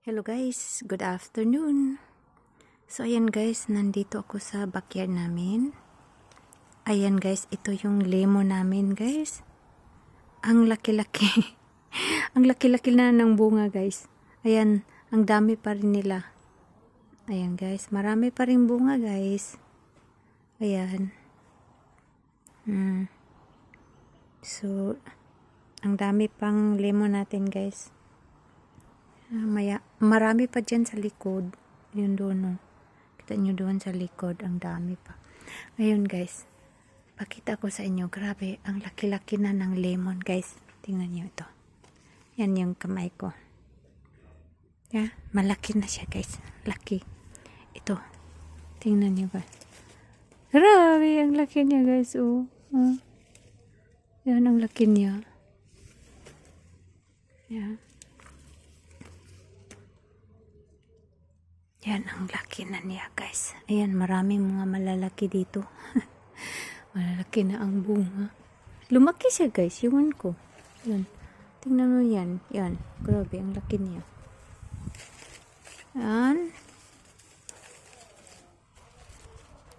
Hello guys, good afternoon. So ayan guys, nandito ako sa backyard namin. Ayan guys, ito yung lemon namin guys. Ang laki-laki. Ang laki-laki na ng bunga guys. Ayan, ang dami pa rin nila. Ayan guys, marami pa rin bunga guys. Ayan. So, ang dami pang lemon natin guys. Marami pa dyan sa likod. Yun doon, no. Kita nyo doon sa likod. Ang dami pa. Ngayon, guys. Pakita ko sa inyo. Grabe. Ang laki-laki na ng lemon, guys. Tingnan nyo ito. Yan yung kamay ko. Yeah, malaki na siya, guys. Laki. Ito. Tingnan nyo, guys. Grabe. Ang laki niya, guys. Oh. Yan, ang laki niya. Yeah. Yan, ang laki na niya guys. Ayan, maraming mga malalaki dito. Malalaki na ang bunga. Lumaki siya guys, iwan ko. Yan. Tingnan mo yan. Yan, grabe, ang laki niya. Yan.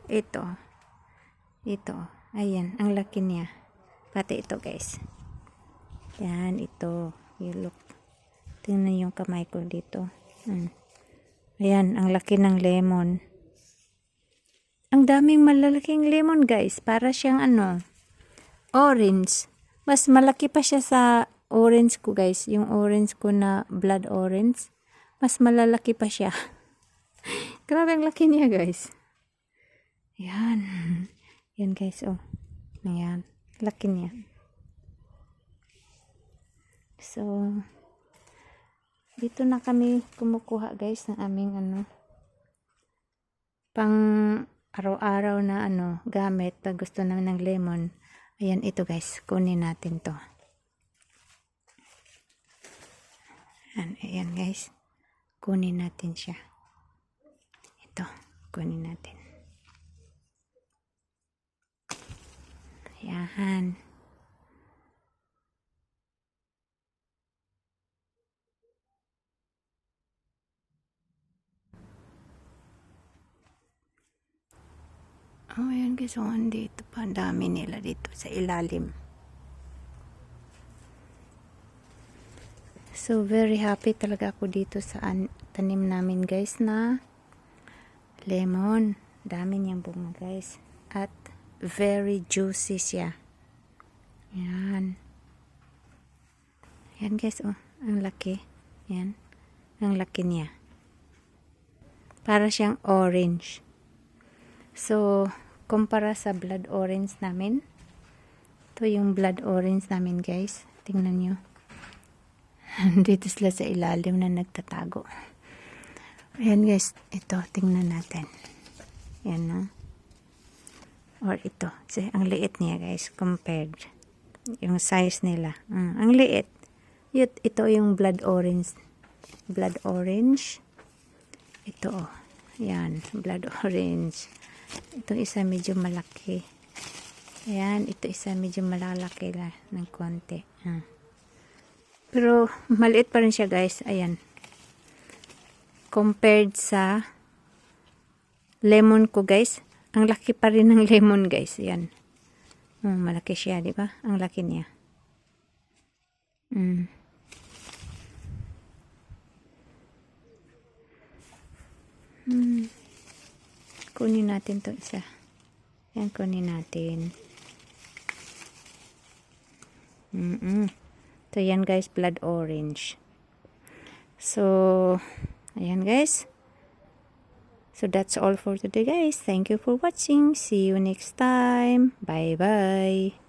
Ito. Ito. Ayan, ang laki niya. Pati ito guys. Yan, ito. You look. Tingnan yung kamay ko dito. Ayan, ang laki ng lemon. Ang daming malalaking lemon, guys. Para siyang orange. Mas malaki pa siya sa orange ko, guys. Yung orange ko na blood orange. Mas malalaki pa siya. Grabe ang laki niya, guys. Ayan. Yan, guys, oh. Ayan. Laki niya. So, dito na kami kumukuha guys ng aming pang araw-araw na gamit pag gusto namin ng lemon. Ayan, ito guys, kunin natin to. Ayan guys, kunin natin siya. Ito, kunin natin. Ayan. Oh, ayan guys, dito pa. Ang dami nila dito sa ilalim. So, very happy talaga ako dito sa tanim namin guys na lemon. Dami niyang bunga guys. At very juicy siya. Ayan. Ayan guys, oh. Ang laki. Ayan. Ang laki niya. Para siyang orange. So, kumpara sa blood orange namin. Ito yung blood orange namin guys. Tingnan nyo. Dito sila sa ilalim na nagtatago. Ayan guys. Ito, tingnan natin. Ayan no. Or ito. So, ang liit niya guys. Compared. Yung size nila. Ang liit. Ito yung blood orange. Blood orange. Ito oh. Ayan. Blood orange. Ito isa medyo malaki. Ayan, ito isa medyo malalaki la ng konti. Pero maliit pa rin siya guys. Ayan. Compared sa lemon ko guys, ang laki pa rin ng lemon guys. Ayan. Malaki siya, di ba? Ang laki niya. Kunin natin to isa. Yan, kunin natin. So, yan guys, blood orange. So, ayan guys. So, that's all for today guys. Thank you for watching. See you next time. Bye-bye.